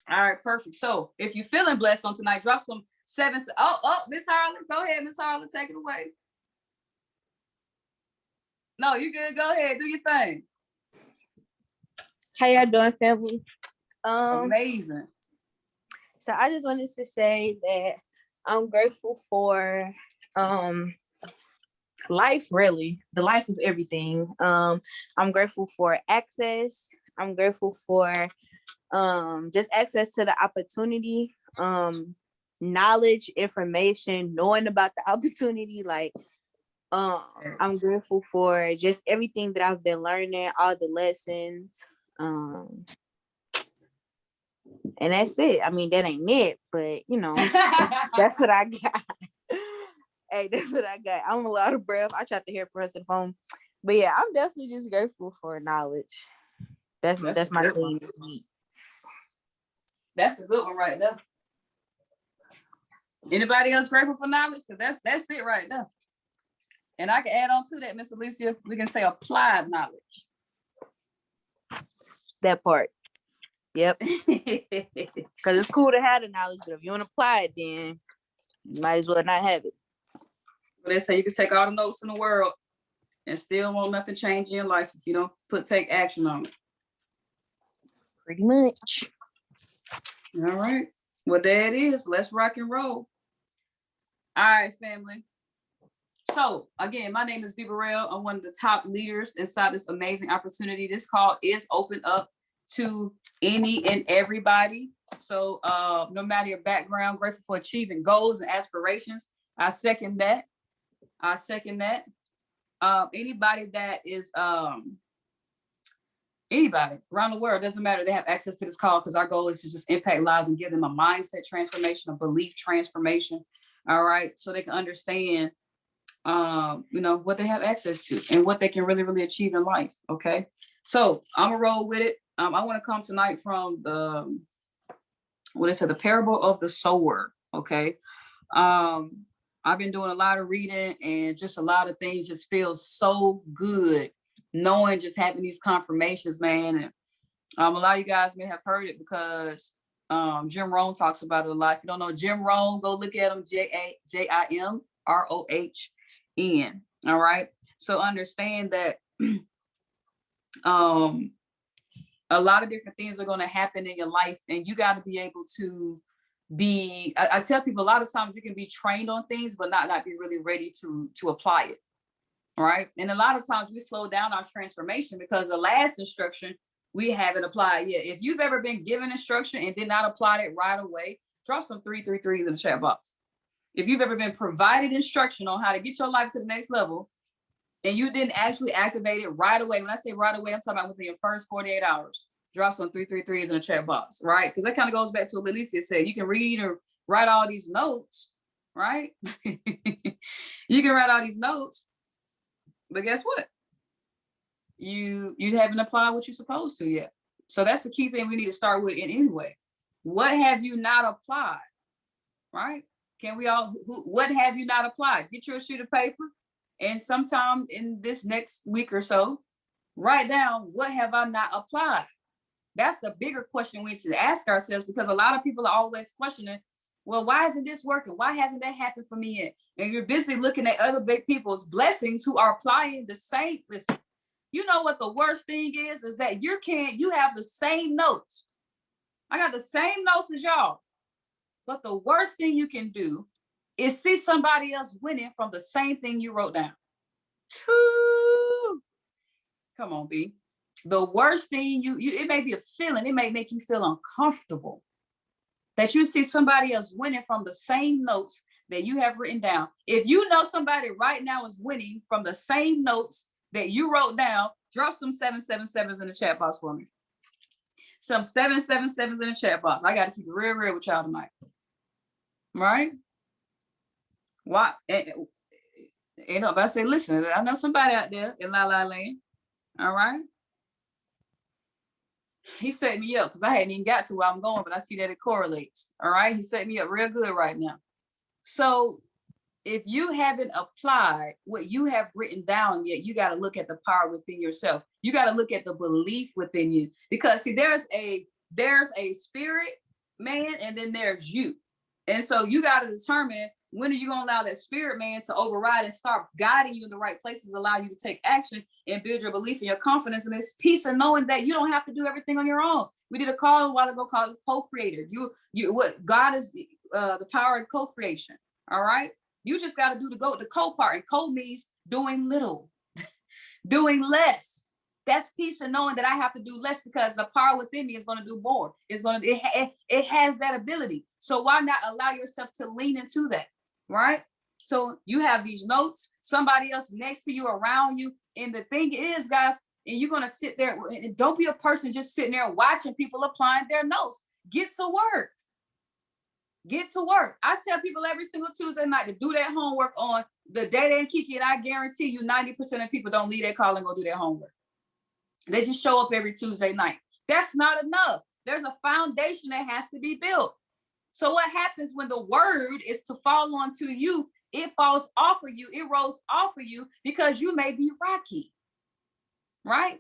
All right, perfect. So if you're feeling blessed on tonight, drop some seven. Oh, Miss Harlan, go ahead, Miss Harlan, take it away. No, you good. Go ahead, do your thing. How y'all doing, family? Amazing. So I just wanted to say that I'm grateful for life, really, the life of everything. I'm grateful for access. I'm grateful for just access to the opportunity, knowledge, information, knowing about the opportunity. Like, I'm grateful for just everything that I've been learning, all the lessons. And that's it. I mean, that ain't it, but that's what I got. Hey, that's what I got. I'm a lot of breath. I tried to hear press the phone. But yeah, I'm definitely just grateful for knowledge. That's my thing. That's a good one right there. Anybody else grateful for knowledge? Because that's it right there. And I can add on to that, Miss Alicia. We can say applied knowledge. That part. Yep. Because it's cool to have the knowledge, but if you don't apply it, then you might as well not have it. But they say you can take all the notes in the world and still won't nothing change in your life if you don't take action on it. Pretty much. All right. Well, there it is. Let's rock and roll. All right, family. So again, my name is B. Burrell. I'm one of the top leaders inside this amazing opportunity. This call is open up to any and everybody. So no matter your background, grateful for achieving goals and aspirations. I second that. Anybody that is anybody around the world, doesn't matter, they have access to this call, because our goal is to just impact lives and give them a mindset transformation, a belief transformation. All right, so they can understand what they have access to and what they can really, really achieve in life. Okay, so I'm gonna roll with it. I want to come tonight from the parable of the sower. Okay, I've been doing a lot of reading, and just a lot of things just feel so good knowing, just having these confirmations, man. And a lot of you guys may have heard it because Jim Rohn talks about it a lot. If you don't know Jim Rohn, go look at him. Jimrohn. All right. So understand that a lot of different things are going to happen in your life, and you got to be able to I tell people a lot of times you can be trained on things, but not be really ready to apply it. All right. And a lot of times we slow down our transformation because the last instruction we haven't applied yet. If you've ever been given instruction and did not apply it right away, drop some 333s in the chat box. If you've ever been provided instruction on how to get your life to the next level and you didn't actually activate it right away, when I say right away, I'm talking about within your first 48 hours, drop some 333s in the chat box, right? Because that kind of goes back to what Alicia said. You can read or write all these notes, right? You can write all these notes, but guess what? You haven't applied what you're supposed to yet. So that's the key thing we need to start with in any way. What have you not applied, right? Can we all, what have you not applied? Get your sheet of paper, and sometime in this next week or so, write down, what have I not applied? That's the bigger question we need to ask ourselves, because a lot of people are always questioning, well, why isn't this working? Why hasn't that happened for me yet? And you're busy looking at other big people's blessings who are applying the same. Listen, you know what the worst thing is that you have the same notes. I got the same notes as y'all. But the worst thing you can do is see somebody else winning from the same thing you wrote down. Come on, B. The worst thing it may be a feeling, it may make you feel uncomfortable that you see somebody else winning from the same notes that you have written down. If you know somebody right now is winning from the same notes that you wrote down, drop some 777s in the chat box for me. Some 777s in the chat box. I got to keep it real with y'all tonight. Right? Why? If I say, listen, I know somebody out there in La La Land. All right? He set me up because I hadn't even got to where I'm going, but I see that it correlates. All right? He set me up real good right now. So if you haven't applied what you have written down yet, you got to look at the power within yourself. You got to look at the belief within you, because see, there's a spirit man, and then there's you. And so you got to determine, when are you going to allow that spirit man to override and start guiding you in the right places, allow you to take action and build your belief and your confidence. And this peace of knowing that you don't have to do everything on your own. We did a call a while ago called co-creator. What God is, the power of co-creation. All right. You just got to do the co part. And co means doing little, doing less. That's peace of knowing that I have to do less because the power within me is going to do more. It has that ability. So why not allow yourself to lean into that, right? So you have these notes, somebody else next to you, around you. And the thing is, guys, and you're going to sit there and don't be a person just sitting there watching people applying their notes. Get to work. Get to work. I tell people every single Tuesday night to do that homework on the Data and Kiki, and I guarantee you 90% of people don't leave that call and go do their homework. They just show up every Tuesday night. That's not enough. There's a foundation that has to be built. So what happens when the word is to fall onto you? It falls off of you. It rolls off of you because you may be rocky, right?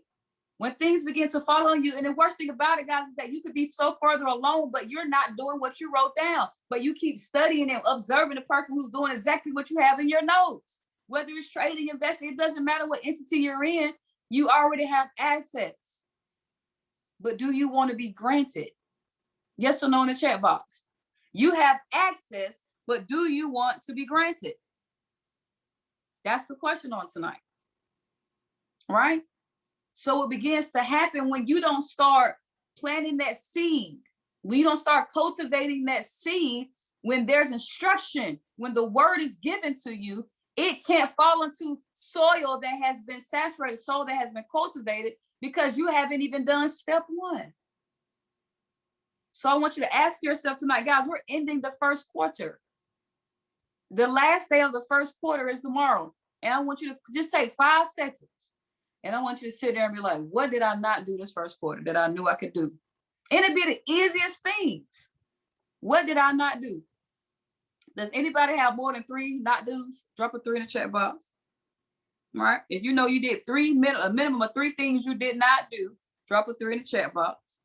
When things begin to fall on you, and the worst thing about it, guys, is that you could be so further along, but you're not doing what you wrote down. But you keep studying and observing the person who's doing exactly what you have in your notes. Whether it's trading, investing, it doesn't matter what entity you're in. You already have access. But do you want to be granted? Yes or no in the chat box. You have access, but do you want to be granted? That's the question on tonight. Right? So it begins to happen when you don't start planting that seed, when you don't start cultivating that seed, when there's instruction, when the word is given to you, it can't fall into soil that has been saturated, soil that has been cultivated, because you haven't even done step one. So I want you to ask yourself tonight, guys, we're ending the first quarter. The last day of the first quarter is tomorrow. And I want you to just take 5 seconds. And I want you to sit there and be like, what did I not do this first quarter that I knew I could do? And it'd be the easiest things. What did I not do? Does anybody have more than 3 not do's? Drop a 3 in the chat box. All right. If you know you did a minimum of 3 things you did not do, drop a 3 in the chat box.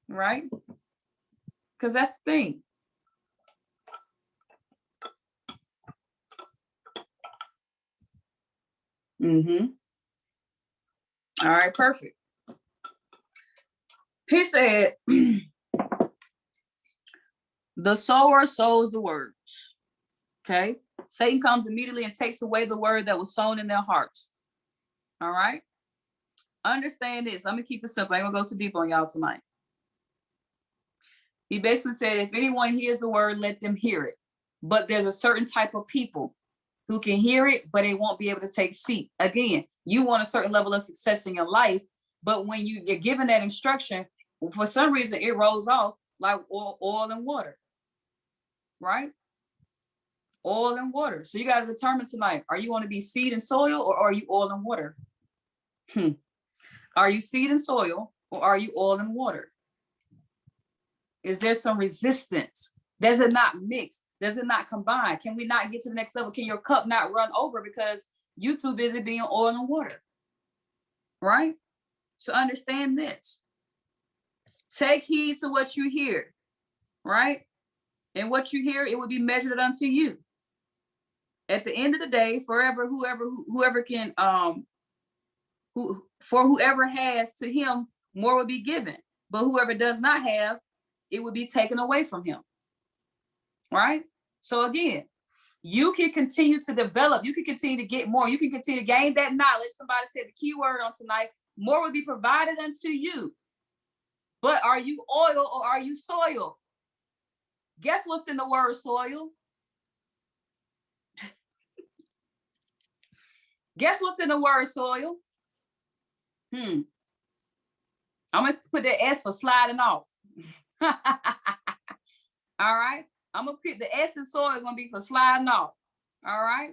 Right? Because that's the thing. All right, perfect. He said, the sower sows the words. Okay. Satan comes immediately and takes away the word that was sown in their hearts. All right. Understand this. I'm going to keep it simple. I ain't going to go too deep on y'all tonight. He basically said, if anyone hears the word, let them hear it. But there's a certain type of people who can hear it, but they won't be able to take seat. Again, you want a certain level of success in your life, but when you get given that instruction, for some reason, it rolls off like oil and water, right? Oil and water. So you got to determine tonight, are you going to be seed and soil, or are you oil and water? Are you seed and soil, or are you oil and water? Is there some resistance? Does it not mix? Does it not combine? Can we not get to the next level? Can your cup not run over because you're too busy being oil and water? Right? So understand this. Take heed to what you hear, right? And what you hear, it will be measured unto you. At the end of the day, forever, whoever can, whoever has, to him, more will be given. But whoever does not have, it will be taken away from him. Right? So again, you can continue to develop. You can continue to get more. You can continue to gain that knowledge. Somebody said the key word on tonight, more will be provided unto you. But are you oil or are you soil? Guess what's in the word soil? Guess what's in the word soil? I'm going to put the S for sliding off. All right. I'm going to put the S in soil is going to be for sliding off. All right.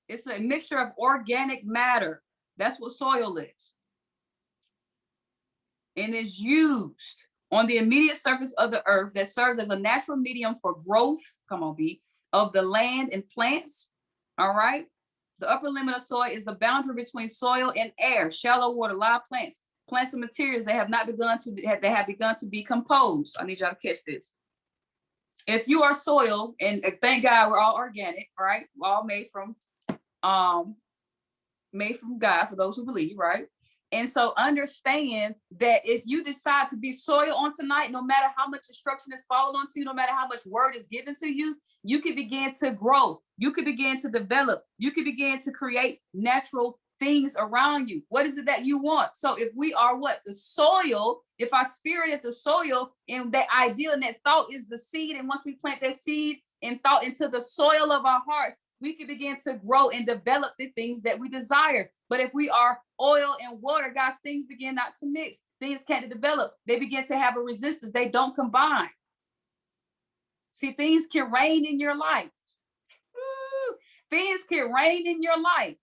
It's a mixture of organic matter. That's what soil is. And is used on the immediate surface of the earth that serves as a natural medium for growth, come on, B, of the land and plants. All right. The upper limit of soil is the boundary between soil and air, shallow water, live plants. plants and materials, they have begun to decompose. I need y'all to catch this. If you are soil, and thank God we're all organic, right? We're all made from God, for those who believe, right? And so understand that if you decide to be soil on tonight, no matter how much instruction is fallen onto you, no matter how much word is given to you, you can begin to grow. You can begin to develop. You can begin to create natural things around you. What is it that you want? So if we are what? The soil, if our spirit is the soil, and that idea and that thought is the seed, and once we plant that seed and thought into the soil of our hearts, we can begin to grow and develop the things that we desire. But if we are oil and water, guys, things begin not to mix. Things can't develop. They begin to have a resistance. They don't combine. See, things can reign in your life. Woo! Things can reign in your life.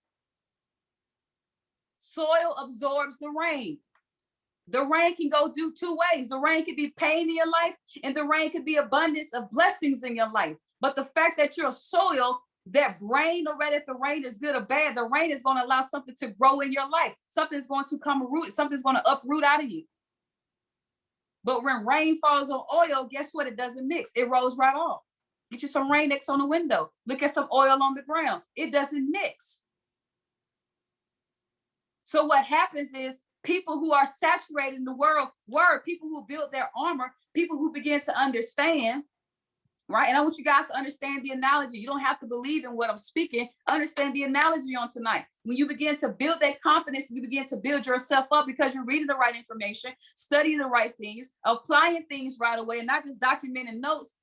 Soil absorbs the rain. The rain can go do two ways. The rain can be pain in your life, and the rain can be abundance of blessings in your life. But the fact that you're soil, that rain, no matter if the rain is good or bad, the rain is going to allow something to grow in your life. Something's going to come root. Something's going to uproot out of you. But when rain falls on oil, guess what? It doesn't mix. It rolls right off. Get you some Rain-X on the window. Look at some oil on the ground. It doesn't mix. So what happens is people who are saturated in the word, people who build their armor, people who begin to understand, right? And I want you guys to understand the analogy. You don't have to believe in what I'm speaking. Understand the analogy on tonight. When you begin to build that confidence, you begin to build yourself up because you're reading the right information, studying the right things, applying things right away, and not just documenting notes.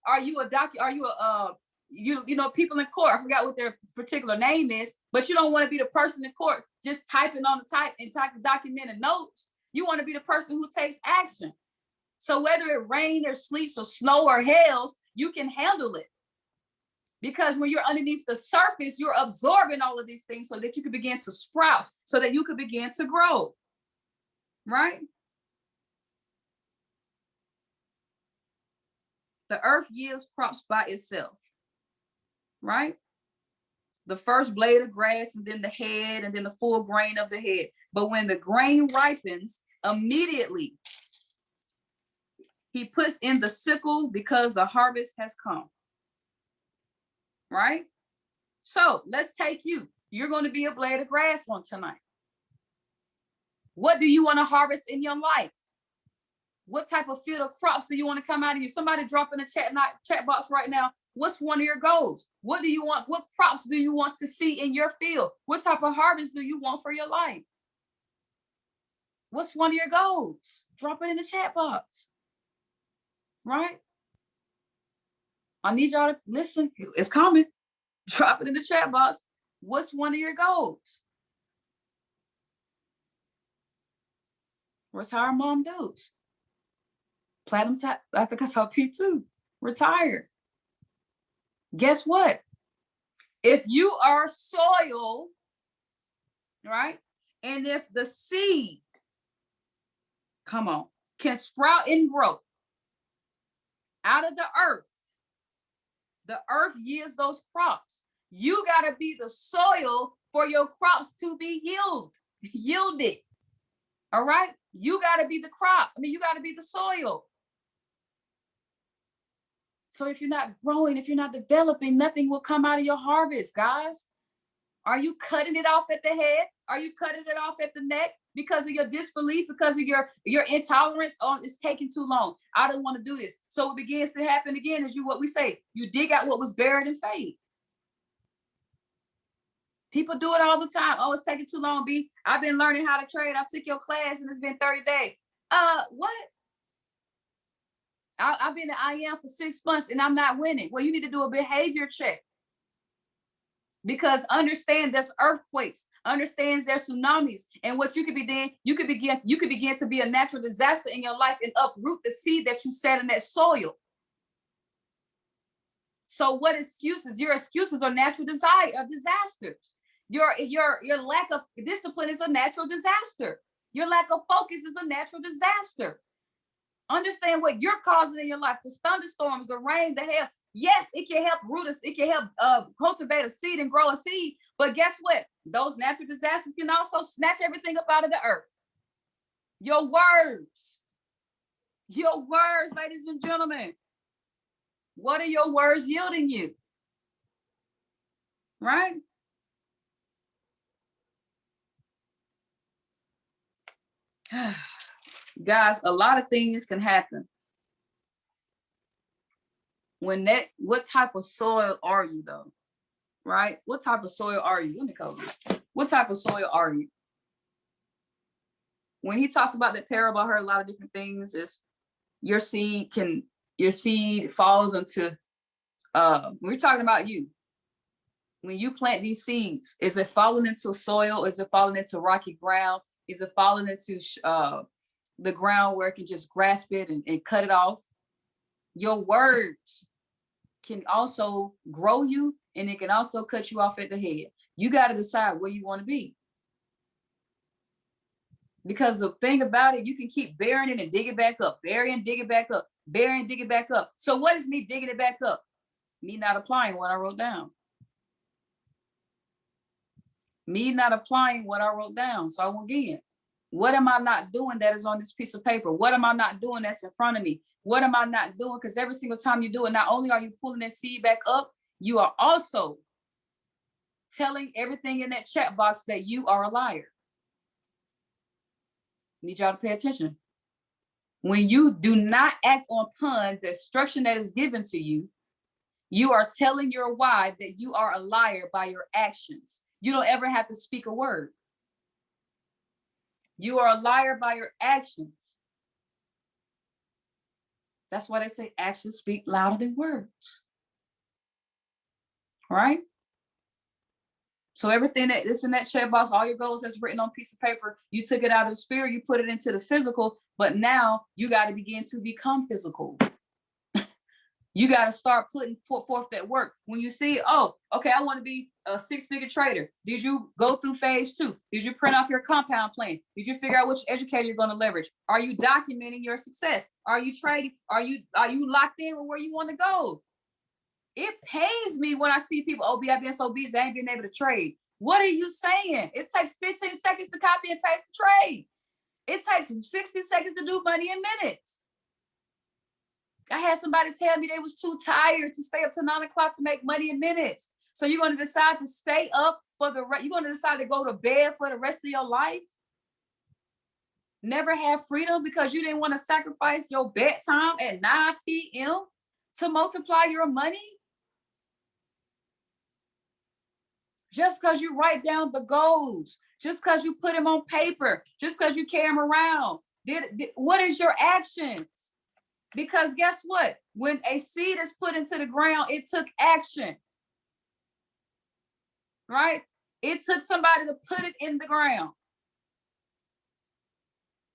You know, people in court, I forgot what their particular name is, but you don't want to be the person in court just typing on the type and documenting notes. You want to be the person who takes action. So whether it rains or sleets or snow or hails, you can handle it. Because when you're underneath the surface, you're absorbing all of these things so that you can begin to sprout, so that you can begin to grow, right? The earth yields crops by itself, right? The first blade of grass, and then the head, and then the full grain of the head. But when the grain ripens, immediately he puts in the sickle because the harvest has come, right? So let's take you. You're going to be a blade of grass on tonight. What do you want to harvest in your life? What type of field of crops do you want to come out of you? Somebody drop in the chat box right now. What's one of your goals? What do you want? What crops do you want to see in your field? What type of harvest do you want for your life? What's one of your goals? Drop it in the chat box. Right? I need y'all to listen. It's coming. Drop it in the chat box. What's one of your goals? Retire mom dudes. Platinum tap. I think I saw P2. Retire. Guess what? If you are soil, right? And if the seed, come on, can sprout and grow out of the earth yields those crops. You got to be the soil for your crops to be yielded. All right? You got to be the crop. You got to be the soil. So if you're not growing, if you're not developing, nothing will come out of your harvest, guys. Are you cutting it off at the head? Are you cutting it off at the neck because of your disbelief, because of your intolerance? Oh, it's taking too long. I don't want to do this. So what begins to happen again is what we say, you dig out what was buried in faith. People do it all the time. Oh, it's taking too long, B. I've been learning how to trade. I took your class and it's been 30 days. What? I've been in IM for 6 months and I'm not winning. Well, you need to do a behavior check. Because understand there's earthquakes, understands there's tsunamis, and what you could be doing, you could begin to be a natural disaster in your life and uproot the seed that you set in that soil. So what excuses? Your excuses are natural disasters. Your lack of discipline is a natural disaster. Your lack of focus is a natural disaster. Understand what you're causing in your life, the thunderstorms, the rain, the hail. Yes, it can help root us. It can help cultivate a seed and grow a seed. But guess what? Those natural disasters can also snatch everything up out of the earth. Your words. Your words, ladies and gentlemen. What are your words yielding you? Right? Guys, a lot of things can happen. What type of soil are you though? Right? What type of soil are you? Let me cover this. What type of soil are you? When he talks about that parable, I heard a lot of different things. Is your seed falls into we're talking about you. When you plant these seeds, is it falling into soil? Is it falling into rocky ground? Is it falling into the ground where it can just grasp it and cut it off? Your words can also grow you, and it can also cut you off at the head. You got to decide where you want to be. Because the thing about it, you can keep burying it and dig it back up, bury and dig it back up, bury and dig it back up. So what is me digging it back up? Me not applying what I wrote down. Me not applying what I wrote down. So again, what am I not doing that is on this piece of paper? What am I not doing that's in front of me? What am I not doing? Because every single time you do it, not only are you pulling that seed back up, you are also telling everything in that chat box that you are a liar. Need y'all to pay attention. When you do not act upon the instruction that is given to you, you are telling your why that you are a liar by your actions. You don't ever have to speak a word. You are a liar by your actions. That's why they say actions speak louder than words. Right? So everything that is in that chat box, all your goals that's written on a piece of paper, you took it out of the spirit, you put it into the physical, but now you got to begin to become physical. You got to start putting forth that work. When you see, oh, okay, I want to be a six-figure trader. Did you go through phase 2? Did you print off your compound plan? Did you figure out which educator you're going to leverage? Are you documenting your success? Are you trading? Are you locked in with where you want to go? It pains me when I see people, oh, I've been so busy, I ain't been able to trade. What are you saying? It takes 15 seconds to copy and paste the trade. It takes 60 seconds to do money in minutes. I had somebody tell me they was too tired to stay up till 9 o'clock to make money in minutes. So you're going to decide to stay up you're going to decide to go to bed for the rest of your life? Never have freedom because you didn't want to sacrifice your bedtime at 9 p.m. to multiply your money? Just because you write down the goals, just because you put them on paper, just because you carry them around, what is your actions? Because guess what? When a seed is put into the ground, it took action, right? It took somebody to put it in the ground.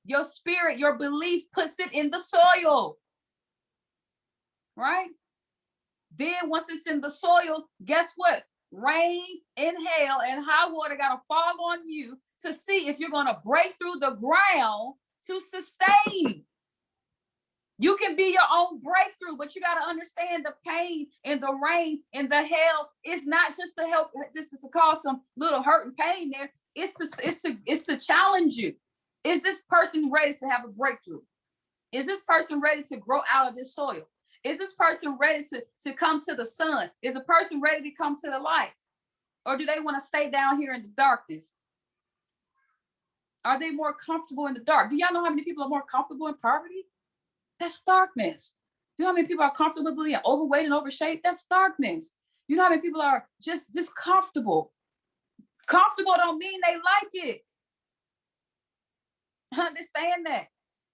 Your spirit, your belief puts it in the soil, right? Then once it's in the soil, guess what? Rain and hail and high water got to fall on you to see if you're going to break through the ground to sustain. You can be your own breakthrough, but you got to understand the pain and the rain and the hail. It's not just to help, just to cause some little hurt and pain there. It's to challenge you. Is this person ready to have a breakthrough? Is this person ready to grow out of this soil? Is this person ready to come to the sun? Is a person ready to come to the light? Or do they want to stay down here in the darkness? Are they more comfortable in the dark? Do y'all know how many people are more comfortable in poverty? That's darkness. You know how many people are comfortably overweight and overshaped? That's darkness. You know how many people are just comfortable? Comfortable don't mean they like it. Understand that.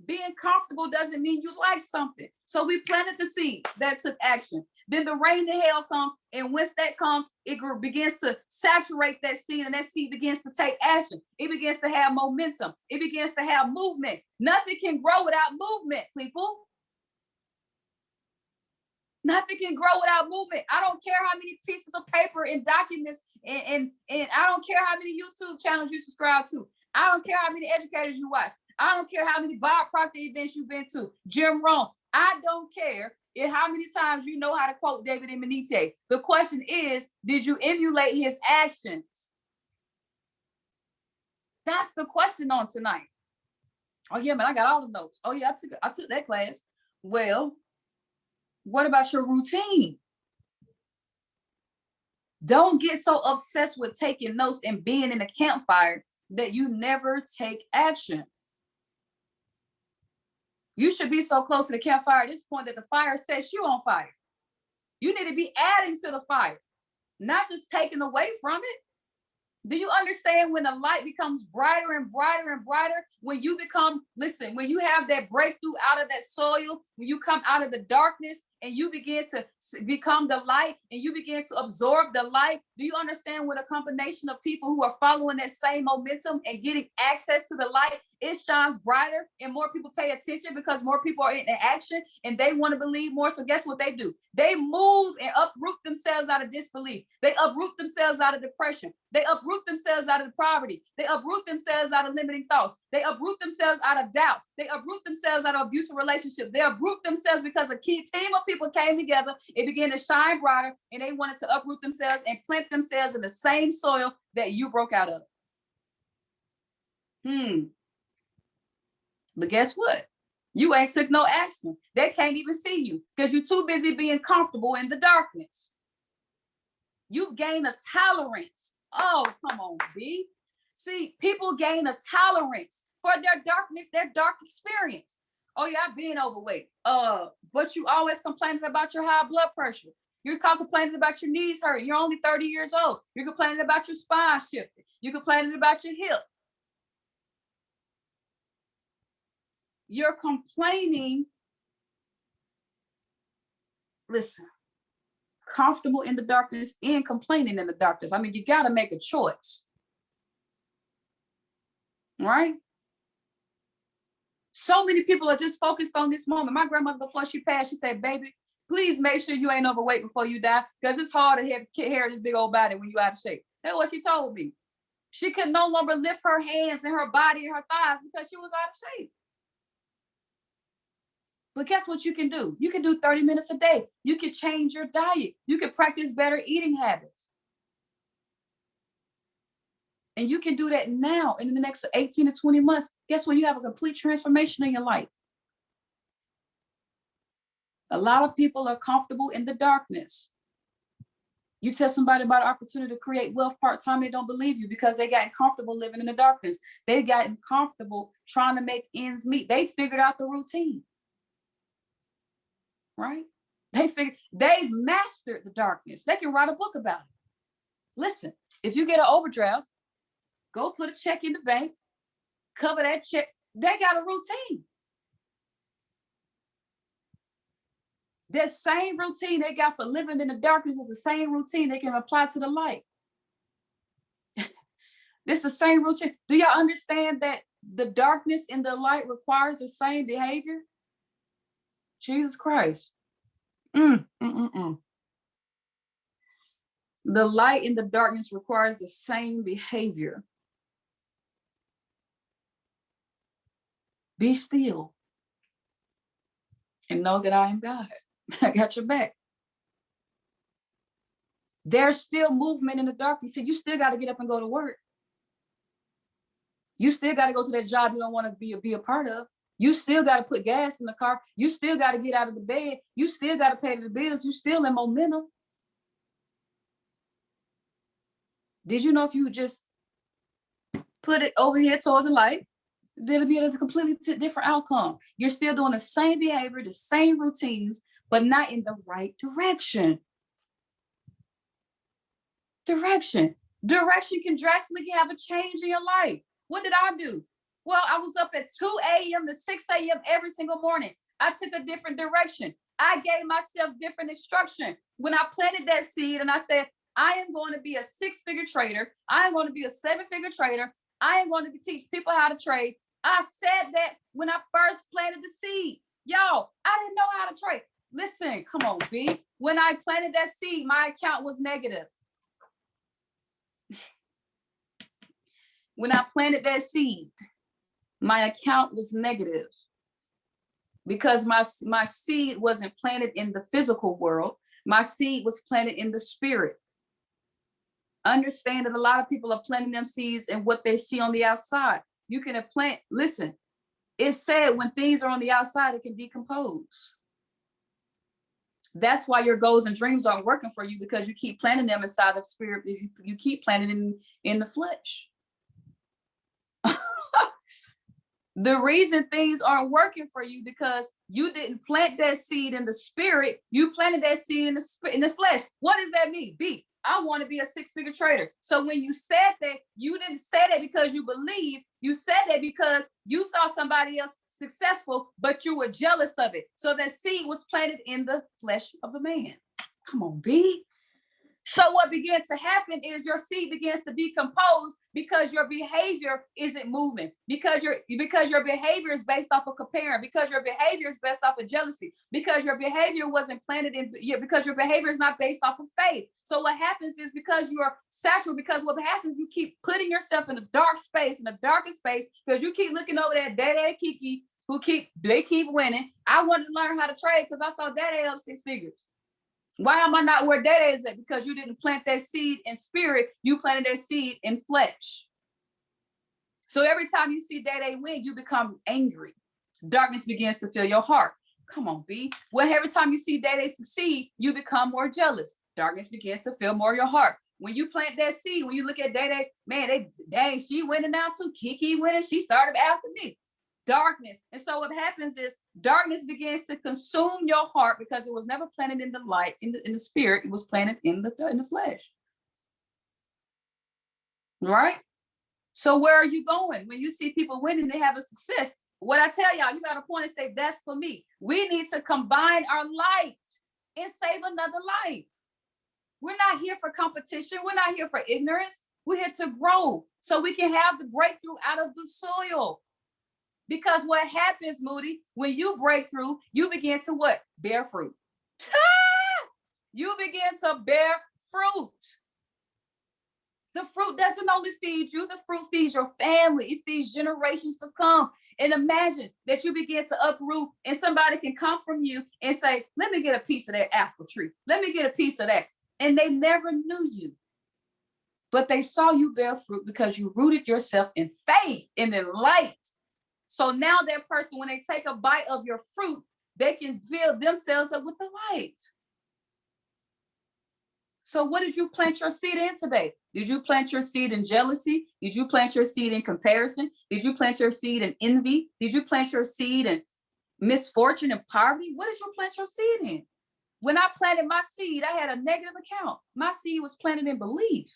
Being comfortable doesn't mean you like something. So we planted the seed that took action. Then the rain and hail comes, and once that comes, it begins to saturate that seed, and that seed begins to take action. It begins to have momentum. It begins to have movement. Nothing can grow without movement, people. Nothing can grow without movement. I don't care how many pieces of paper and documents, and I don't care how many YouTube channels you subscribe to. I don't care how many educators you watch. I don't care how many Bob Proctor events you've been to, Jim Rohn. I don't care how many times you know how to quote David Emenike. The question is, did you emulate his actions? That's the question on tonight. Oh yeah, man, I got all the notes. Oh yeah, I took that class. Well, what about your routine? Don't get so obsessed with taking notes and being in a campfire that you never take action. You should be so close to the campfire at this point that the fire sets you on fire. You need to be adding to the fire, not just taking away from it. Do you understand when the light becomes brighter and brighter and brighter? When you become, listen, when you have that breakthrough out of that soil, when you come out of the darkness and you begin to become the light and you begin to absorb the light, do you understand when a combination of people who are following that same momentum and getting access to the light, it shines brighter and more people pay attention because more people are in action and they want to believe more. So guess what they do? They move and uproot themselves out of disbelief. They uproot themselves out of depression. They uproot themselves out of poverty. They uproot themselves out of limiting thoughts. They uproot themselves out of doubt. They uproot themselves out of abusive relationships. They uproot themselves because a key team of people came together. It began to shine brighter and they wanted to uproot themselves and plant themselves in the same soil that you broke out of. But guess what? You ain't took no action. They can't even see you because you're too busy being comfortable in the darkness. You've gained a tolerance. Oh, come on, B. See, people gain a tolerance for their darkness, their dark experience. Oh, yeah, I've been overweight. But you always complaining about your high blood pressure. You're complaining about your knees hurting. You're only 30 years old. You're complaining about your spine shifting. You're complaining about your hip. You're complaining. Listen, comfortable in the darkness and complaining in the darkness. I mean, you got to make a choice. Right? So many people are just focused on this moment. My grandmother, before she passed, she said, baby, please make sure you ain't overweight before you die because it's hard to have hair this big old body when you out of shape. That's what she told me. She could no longer lift her hands and her body and her thighs because she was out of shape. But guess what you can do? You can do 30 minutes a day. You can change your diet. You can practice better eating habits. And you can do that now in the next 18 to 20 months. Guess what? You have a complete transformation in your life. A lot of people are comfortable in the darkness. You tell somebody about an opportunity to create wealth part-time, they don't believe you because they got comfortable living in the darkness. They got comfortable trying to make ends meet. They figured out the routine. Right? They've mastered the darkness. They can write a book about it. Listen, if you get an overdraft, go put a check in the bank, cover that check. They got a routine. That same routine they got for living in the darkness is the same routine they can apply to the light. This is the same routine. Do y'all understand that the darkness and the light requires the same behavior? Jesus Christ. The light and the darkness requires the same behavior. Be still and know that I am God. I got your back. There's still movement in the darkness. See, you still got to get up and go to work. You still got to go to that job you don't want to be a part of. You still got to put gas in the car. You still got to get out of the bed. You still got to pay the bills. You still in momentum. Did you know if you just put it over here toward the light, it'll be a completely different outcome. You're still doing the same behavior, the same routines, but not in the right direction. Direction can drastically have a change in your life. What did I do? Well, I was up at 2 a.m. to 6 a.m. every single morning. I took a different direction. I gave myself different instruction. When I planted that seed and I said, I am going to be a 6-figure trader. I am going to be a 7-figure trader. I am going to teach people how to trade. I said that when I first planted the seed. Y'all, I didn't know how to trade. Listen, come on, B. When I planted that seed, my account was negative. When I planted that seed, my account was negative because my seed wasn't planted in the physical world. My seed was planted in the spirit. Understand that a lot of people are planting them seeds and what they see on the outside. You can plant, listen, It's said when things are on the outside, it can decompose. That's why your goals and dreams aren't working for you, because you keep planting them inside of spirit. You keep planting in the flesh. The reason things aren't working for you because you didn't plant that seed in the spirit. You planted that seed in the flesh. What does that mean? I want to be a six-figure trader. So when you said that, you didn't say that because you believe. You said that because you saw somebody else successful, but you were jealous of it. So that seed was planted in the flesh of a man. Come on, B. So what began to happen is your seed begins to decompose because your behavior isn't moving, because your behavior is based off of comparing, because your behavior is based off of jealousy, because your behavior wasn't planted in, because your behavior is not based off of faith. So what happens is because you are saturated, because what happens is you keep putting yourself in a dark space, in the darkest space, because you keep looking over there, Daddy Kiki, they keep winning. I wanted to learn how to trade because I saw Daddy up 6 figures. Why am I not where Daddy is at? Because you didn't plant that seed in spirit. You planted that seed in flesh. So every time you see Daddy win, you become angry. Darkness begins to fill your heart. Come on, B. Well, every time you see Daddy succeed, you become more jealous. Darkness begins to fill more your heart. When you plant that seed, when you look at Daddy, man, dang, she winning now too. Kiki winning. She started after me. Darkness. And so what happens is darkness begins to consume your heart because it was never planted in the light, in the spirit. It was planted in the flesh. Right? So where are you going? When you see people winning, they have a success. What I tell y'all, you got to point and say, that's for me. We need to combine our light and save another life. We're not here for competition. We're not here for ignorance. We're here to grow so we can have the breakthrough out of the soil. Because what happens, Moody, when you break through, you begin to what? Bear fruit. You begin to bear fruit. The fruit doesn't only feed you, the fruit feeds your family. It feeds generations to come. And imagine that you begin to uproot and somebody can come from you and say, let me get a piece of that apple tree. Let me get a piece of that. And they never knew you. But they saw you bear fruit because you rooted yourself in faith and in light. So now that person, when they take a bite of your fruit, they can fill themselves up with the light. So what did you plant your seed in today? Did you plant your seed in jealousy? Did you plant your seed in comparison? Did you plant your seed in envy? Did you plant your seed in misfortune and poverty? What did you plant your seed in? When I planted my seed, I had a negative account. My seed was planted in belief.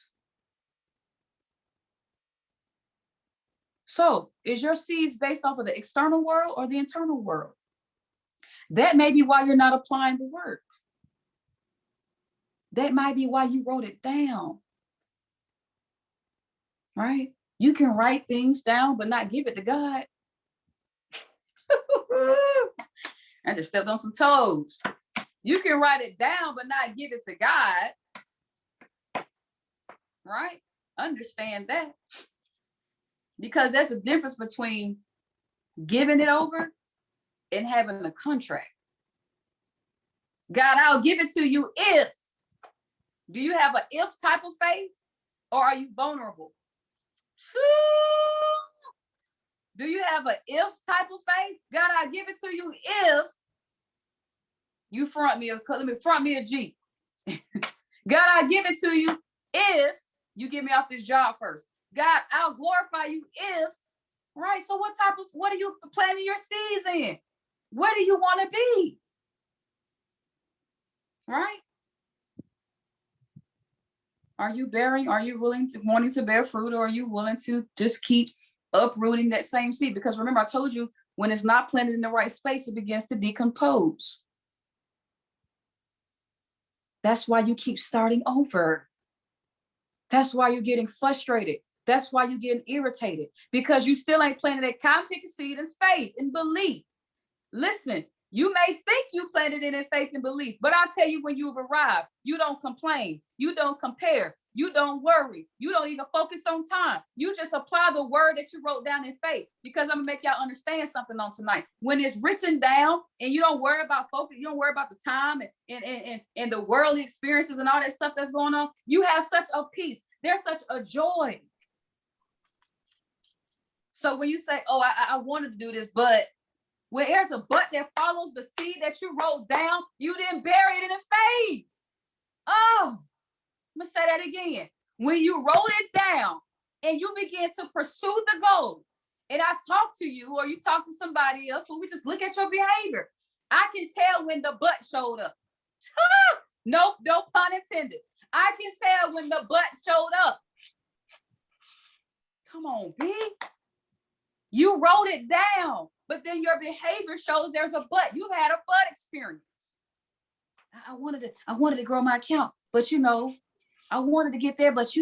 So is your seeds based off of the external world or the internal world? That may be why you're not applying the work. That might be why you wrote it down. Right? You can write things down, but not give it to God. I just stepped on some toes. You can write it down, but not give it to God. Right? Understand that. Because there's a difference between giving it over and having a contract. God, I'll give it to you if. Do you have an if type of faith or are you vulnerable? Do you have an if type of faith? God, I'll give it to you if you front me a Jeep. God, I'll give it to you if you get me off this job first. God, I'll glorify you if, right? So what are you planting your seeds in? Where do you want to be? Right? Are you wanting to bear fruit, or are you willing to just keep uprooting that same seed? Because remember, I told you, when it's not planted in the right space, it begins to decompose. That's why you keep starting over. That's why you're getting frustrated. That's why you're getting irritated, because you still ain't planted that kind-picking seed in faith and belief. Listen, you may think you planted it in faith and belief, but I'll tell you, when you've arrived, you don't complain. You don't compare. You don't worry. You don't even focus on time. You just apply the word that you wrote down in faith, because I'm gonna make y'all understand something on tonight. When it's written down and you don't worry about focus, you don't worry about the time and the worldly experiences and all that stuff that's going on, you have such a peace. There's such a joy. So when you say, oh, I wanted to do this, but when there's a but that follows the seed that you wrote down, you didn't bury it in faith. Oh, I'm gonna say that again. When you wrote it down and you begin to pursue the goal, and I talk to you or you talk to somebody else, or we just look at your behavior, I can tell when the but showed up. No pun intended. I can tell when the but showed up. Come on, B. You wrote it down, but then your behavior shows there's a but. You've had a but experience. I wanted to grow my account, but I wanted to get there, but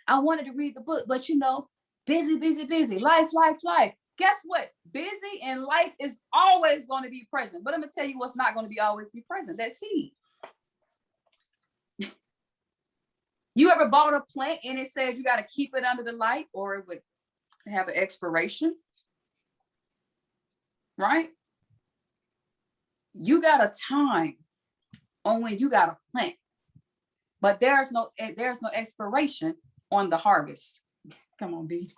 I wanted to read the book, but busy, life. Guess what? Busy and life is always going to be present. But I'm gonna tell you what's not going to be always be present. That seed. You ever bought a plant and it says you got to keep it under the light or it would have an expiration? Right? You got a time on when you got a plant, but there's no expiration on the harvest. Come on, B.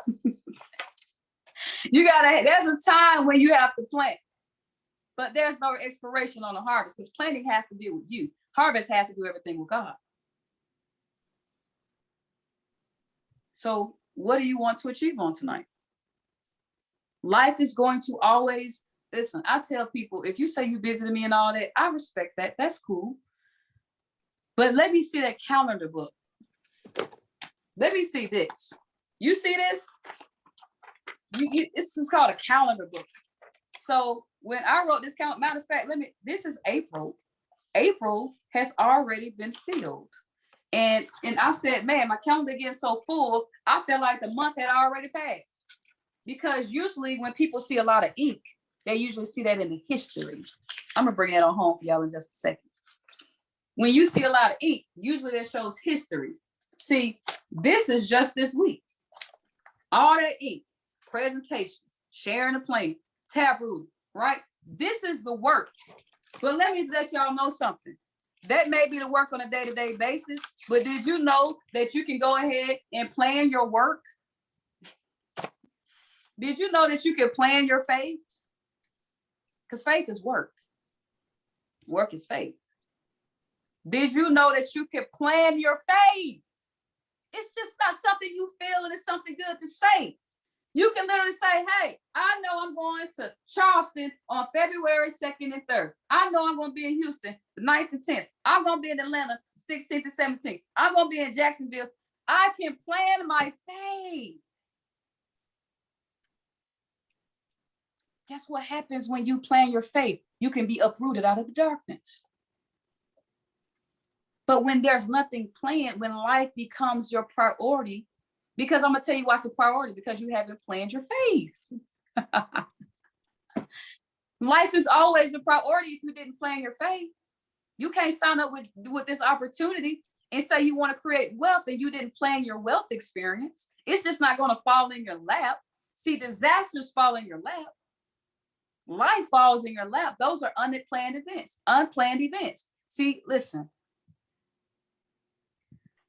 There's a time when you have to plant, but there's no expiration on the harvest because planting has to deal with you. Harvest has to do everything with God. So what do you want to achieve on tonight? Life is going to always, listen, I tell people, if you say you visited me and all that, I respect that. That's cool. But let me see that calendar book. Let me see this. You see this? This is called a calendar book. So when I wrote this calendar, matter of fact, this is April. April has already been filled. And I said, man, my calendar getting so full, I felt like the month had already passed. Because usually when people see a lot of ink, they usually see that in the history. I'm gonna bring that on home for y'all in just a second. When you see a lot of ink, usually that shows history. See, this is just this week. All that ink, presentations, sharing the plane, taboo, right? This is the work. But let me let y'all know something. That may be the work on a day-to-day basis, but did you know that you can go ahead and plan your work? Did you know that you can plan your faith? Because faith is work. Work is faith. Did you know that you can plan your faith? It's just not something you feel and it's something good to say. You can literally say, hey, I know I'm going to Charleston on February 2nd and 3rd. I know I'm going to be in Houston the 9th and 10th. I'm going to be in Atlanta 16th and 17th. I'm going to be in Jacksonville. I can plan my faith. Guess what happens when you plan your faith? You can be uprooted out of the darkness. But when there's nothing planned, when life becomes your priority, because I'm going to tell you why it's a priority, because you haven't planned your faith. Life is always a priority if you didn't plan your faith. You can't sign up with this opportunity and say you want to create wealth and you didn't plan your wealth experience. It's just not going to fall in your lap. See, disasters fall in your lap. Life falls in your lap. Those are unplanned events. See, listen.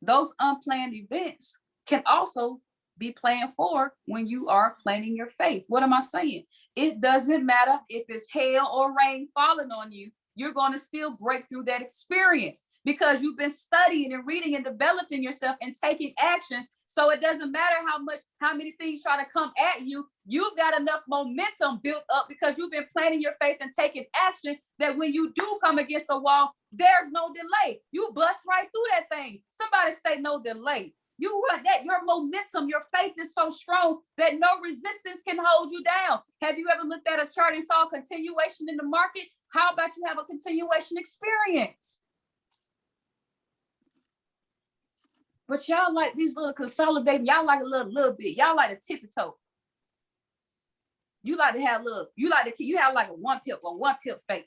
Those unplanned events can also be planned for when you are planning your faith. What am I saying? It doesn't matter if it's hail or rain falling on you, you're going to still break through that experience because you've been studying and reading and developing yourself and taking action. So it doesn't matter how many things try to come at you. You've got enough momentum built up because you've been planning your faith and taking action that when you do come against a wall, there's no delay. You bust right through that thing. Somebody say no delay. You run that, your momentum, your faith is so strong that no resistance can hold you down. Have you ever looked at a chart and saw a continuation in the market? How about you have a continuation experience? But y'all like these little consolidating, y'all like a little bit. Y'all like a tippy toe. You like to have you have like a one pip faith.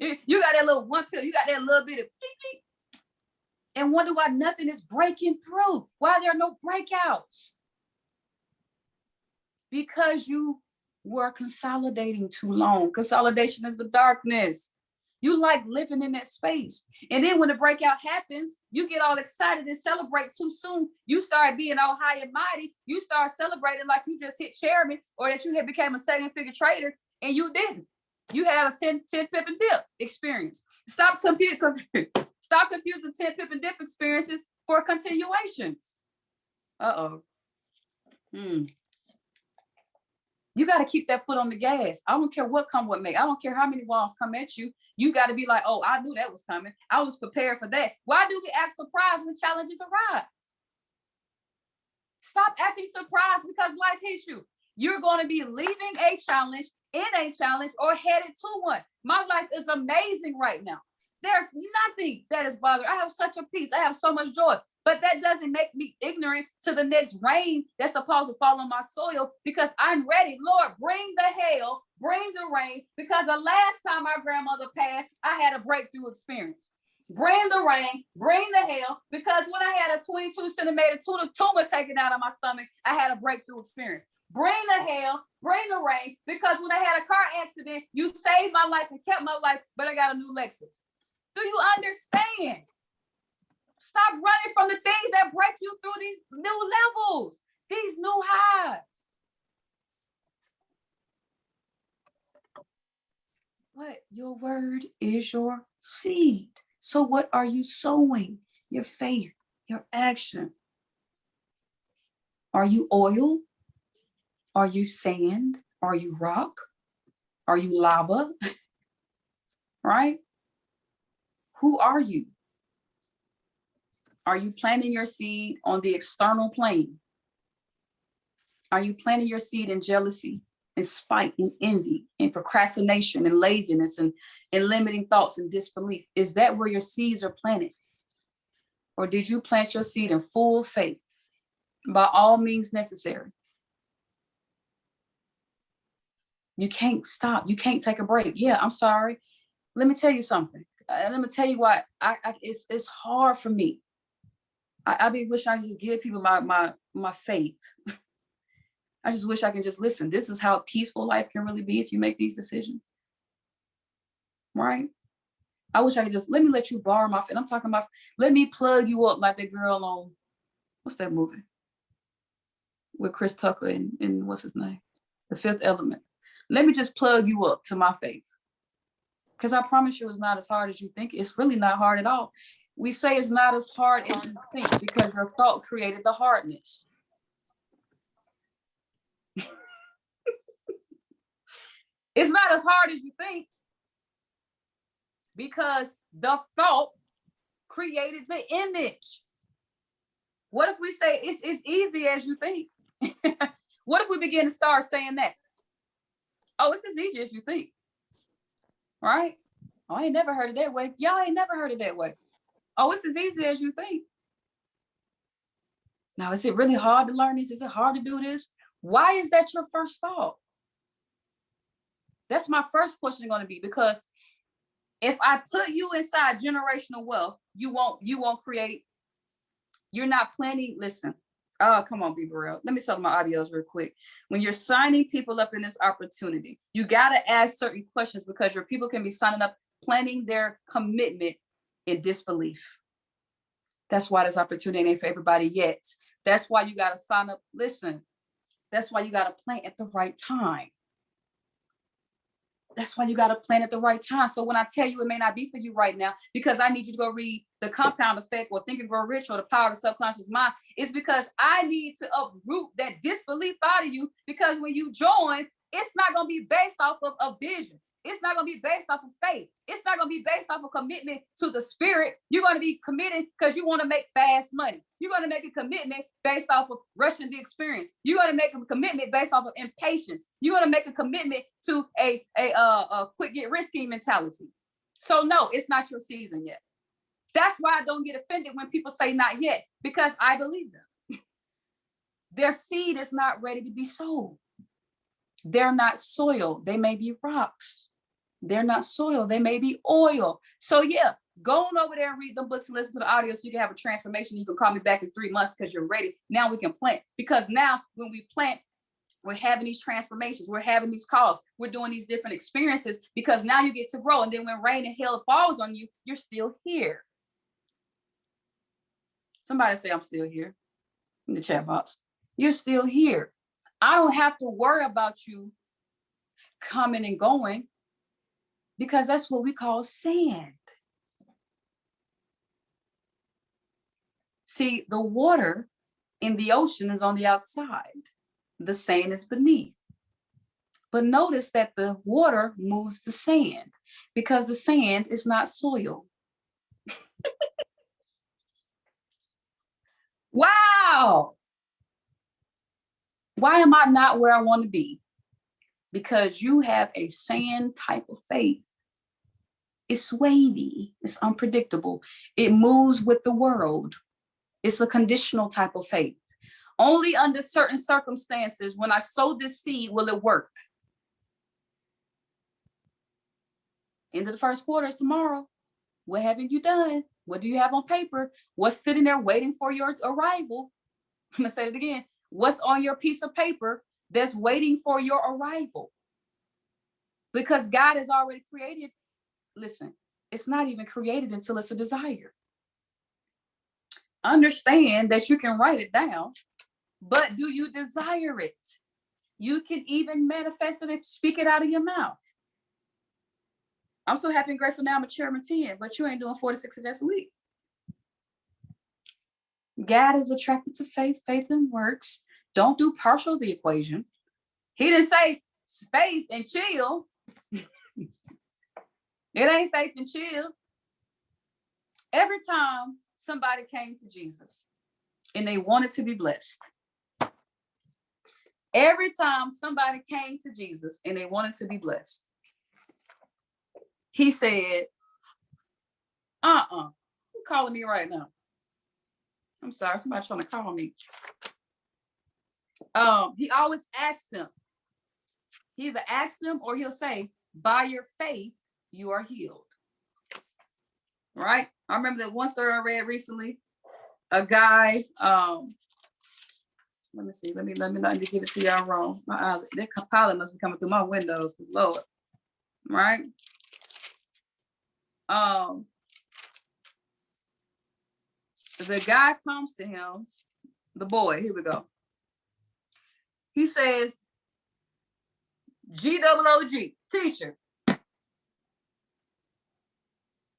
You got that little one pip, you got that little bit of bleep, bleep. And wonder why nothing is breaking through. Why there are no breakouts? Because you were consolidating too long. Consolidation is the darkness. You like living in that space. And then when the breakout happens, you get all excited and celebrate too soon. You start being all high and mighty. You start celebrating like you just hit chairman or that you had became a 7-figure trader and you didn't. You had a 10 pip and dip experience. Stop confusing 10 pip and dip experiences for continuations. Uh-oh. You got to keep that foot on the gas. I don't care what come what may. I don't care how many walls come at you. You got to be like, oh, I knew that was coming. I was prepared for that. Why do we act surprised when challenges arise? Stop acting surprised because life hits you. You're going to be leaving a challenge, in a challenge, or headed to one. My life is amazing right now. There's nothing that is bothering. I have such a peace. I have so much joy. But that doesn't make me ignorant to the next rain that's supposed to fall on my soil because I'm ready. Lord, bring the hail, bring the rain, because the last time my grandmother passed, I had a breakthrough experience. Bring the rain, bring the hail, because when I had a 22 centimeter tumor taken out of my stomach, I had a breakthrough experience. Bring the hail, bring the rain, because when I had a car accident, you saved my life and kept my life, but I got a new Lexus. Do you understand? Stop running from the things that break you through these new levels, these new highs. But your word is your seed. So what are you sowing? Your faith, your action. Are you oil? Are you sand? Are you rock? Are you lava? Right? Who are you? Are you planting your seed on the external plane? Are you planting your seed in jealousy, in spite, in envy, in procrastination, and laziness, and in limiting thoughts and disbelief? Is that where your seeds are planted? Or did you plant your seed in full faith, by all means necessary? You can't stop. You can't take a break. Yeah, I'm sorry. Let me tell you something. Let me tell you why it's hard for me. I be wishing I could just give people my faith. I just wish I can just listen. This is how peaceful life can really be if you make these decisions. Right? I wish I could just let you borrow my faith. I'm talking about, let me plug you up like that girl on, what's that movie? With Chris Tucker and what's his name? The Fifth Element. Let me just plug you up to my faith. Because I promise you it's not as hard as you think. It's really not hard at all. We say it's not as hard as you think because your thought created the hardness. It's not as hard as you think because the thought created the image. What if we say it's easy as you think? What if we begin to start saying that? Oh, it's as easy as you think. Right? Oh, I ain't never heard it that way. Y'all ain't never heard it that way. Oh, it's as easy as you think. Now, is it really hard to learn this? Is it hard to do this? Why is that your first thought? That's my first question going to be, because if I put you inside generational wealth, you won't create. You're not planning. Listen. Oh, come on, be real. Let me tell my audios real quick. When you're signing people up in this opportunity, you got to ask certain questions because your people can be signing up, planning their commitment in disbelief. That's why this opportunity ain't for everybody yet. That's why you got to sign up. Listen, that's why you got to plant at the right time. That's why you got to plan at the right time. So when I tell you it may not be for you right now, because I need you to go read The Compound Effect or Think and Grow Rich or The Power of the Subconscious Mind, it's because I need to uproot that disbelief out of you, because when you join, it's not going to be based off of a vision. It's not going to be based off of faith. It's not going to be based off of commitment to the spirit. You're going to be committed because you want to make fast money. You're going to make a commitment based off of rushing the experience. You're going to make a commitment based off of impatience. You're going to make a commitment to a quick get risky mentality. So no, it's not your season yet. That's why I don't get offended when people say not yet, because I believe them. Their seed is not ready to be sold. They're not soil. They may be rocks. They're not soil. They may be oil. So yeah, go on over there and read the books and listen to the audio so you can have a transformation. You can call me back in 3 months because you're ready. Now we can plant. Because now when we plant, We're having these transformations. We're having these calls. We're doing these different experiences because now you get to grow. And then when rain and hail falls on you, you're still here. Somebody say, I'm still here in the chat box. You're still here. I don't have to worry about you coming and going because that's what we call sand. See, the water in the ocean is on the outside. The sand is beneath. But notice that the water moves the sand because the sand is not soil. Wow. Why am I not where I want to be? Because you have a sand type of faith. It's wavy. It's unpredictable. It moves with the world. It's a conditional type of faith. Only under certain circumstances, when I sow this seed, will it work. End of the first quarter is tomorrow. What haven't you done? What do you have on paper? What's sitting there waiting for your arrival? I'm gonna say it again. What's on your piece of paper that's waiting for your arrival? Because God has already created. Listen, it's not even created until it's a desire. Understand that you can write it down, but do you desire it? You can even manifest it and speak it out of your mouth. I'm so happy and grateful now I'm a chairman 10, but you ain't doing 46 events a week. God is attracted to faith. Faith and works. Don't do partial the equation. He didn't say faith and chill. It ain't faith and chill. Every time somebody came to Jesus and they wanted to be blessed. Every time somebody came to Jesus and they wanted to be blessed, he said, who's calling me right now? I'm sorry, somebody trying to call me. He always asked them. He either asked them or he'll say, by your faith, you are healed. Right? I remember that one story I read recently. A guy, let me see, let me not give it to y'all wrong. My eyes, that pilot must be coming through my windows, Lord. Right? The guy comes to him, the boy, here we go. He says, GOOG, teacher,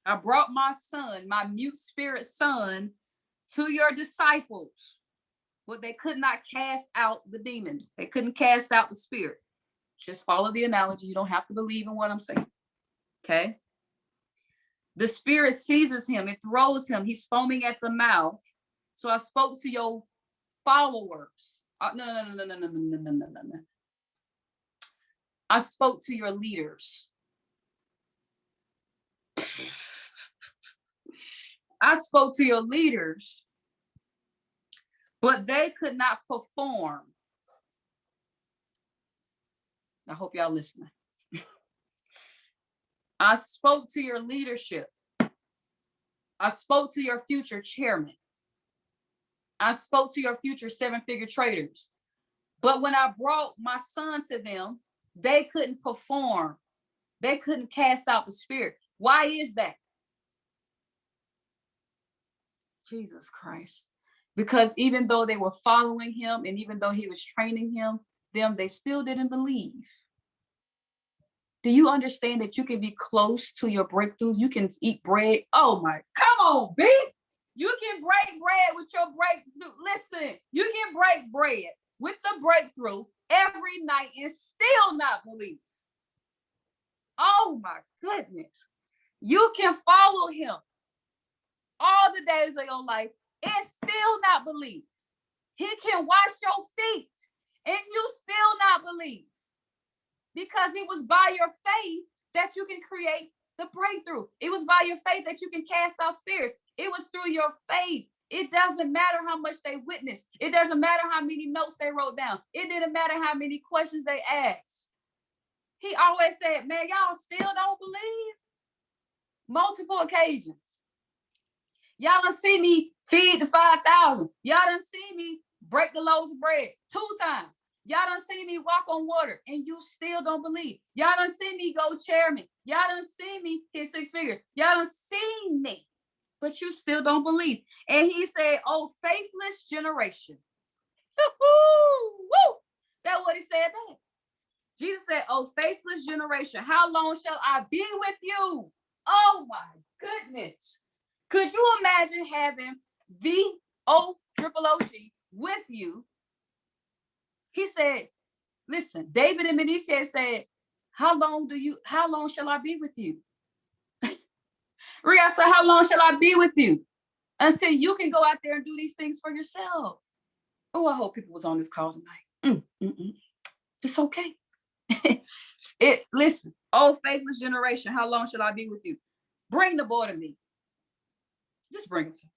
I brought my son, my mute spirit son, to your disciples, but they could not cast out the demon. They couldn't cast out the spirit. Just follow the analogy. You don't have to believe in what I'm saying. Okay? The spirit seizes him. It throws him. He's foaming at the mouth. So I spoke to your followers. No. I spoke to your leaders. I spoke to your leaders, but they could not perform. I hope y'all listening. I spoke to your leadership. I spoke to your future chairman. I spoke to your future 7-figure traders. But when I brought my son to them, they couldn't perform. They couldn't cast out the spirit. Why is that? Jesus Christ. Because even though they were following him and even though he was training them, they still didn't believe. Do you understand that you can be close to your breakthrough? You can eat bread. Oh my, come on, B. You can break bread with your breakthrough. Listen, you can break bread with the breakthrough every night and still not believe. Oh my goodness. You can follow him all the days of your life and still not believe. He can wash your feet and you still not believe. Because it was by your faith that you can create the breakthrough. It was by your faith that you can cast out spirits. It was through your faith. It doesn't matter how much they witnessed. It doesn't matter how many notes they wrote down. It didn't matter how many questions they asked. He always said, man, y'all still don't believe? Multiple occasions. Y'all done see me feed the 5,000. Y'all done see me break the loaves of bread 2 times. Y'all done see me walk on water and you still don't believe. Y'all done see me go chairman. Y'all done see me hit 6 figures. Y'all done seen me, but you still don't believe. And he said, oh, faithless generation. Woo! That's what he said there. Jesus said, oh, faithless generation, how long shall I be with you? Oh my goodness. Could you imagine having the O-triple-O-G with you? He said, listen, David and Menicius said, how long shall I be with you? Ria said, how long shall I be with you? Until you can go out there and do these things for yourself. Oh, I hope people was on this call tonight. It's okay. Listen, oh, faithless generation, how long shall I be with you? Bring the boy to me. Just bring him to me.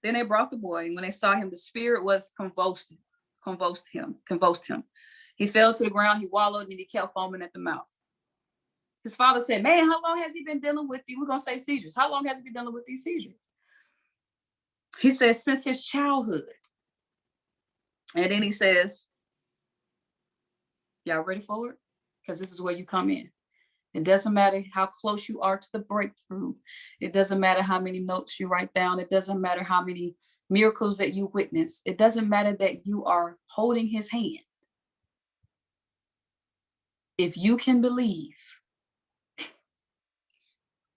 Then they brought the boy, and when they saw him, the spirit was convulsed him. He fell to the ground, he wallowed, and he kept foaming at the mouth. His father said, man, how long has he been dealing with you? We're going to say seizures. How long has he been dealing with these seizures? He says, since his childhood. And then he says, y'all ready for it? Because this is where you come in. It doesn't matter how close you are to the breakthrough. It doesn't matter how many notes you write down. It doesn't matter how many miracles that you witness. It doesn't matter that you are holding his hand. If you can believe,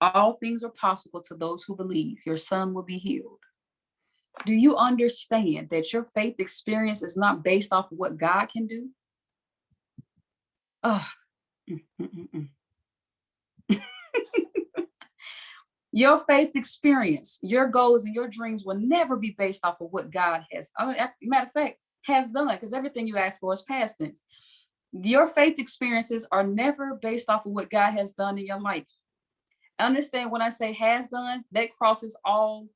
all things are possible to those who believe. Your son will be healed. Do you understand that your faith experience is not based off of what God can do? Oh. Your faith experience, your goals and your dreams will never be based off of what God has, matter of fact, has done, because everything you ask for is past tense. Your faith experiences are never based off of what God has done in your life. Understand, when I say has done, that crosses all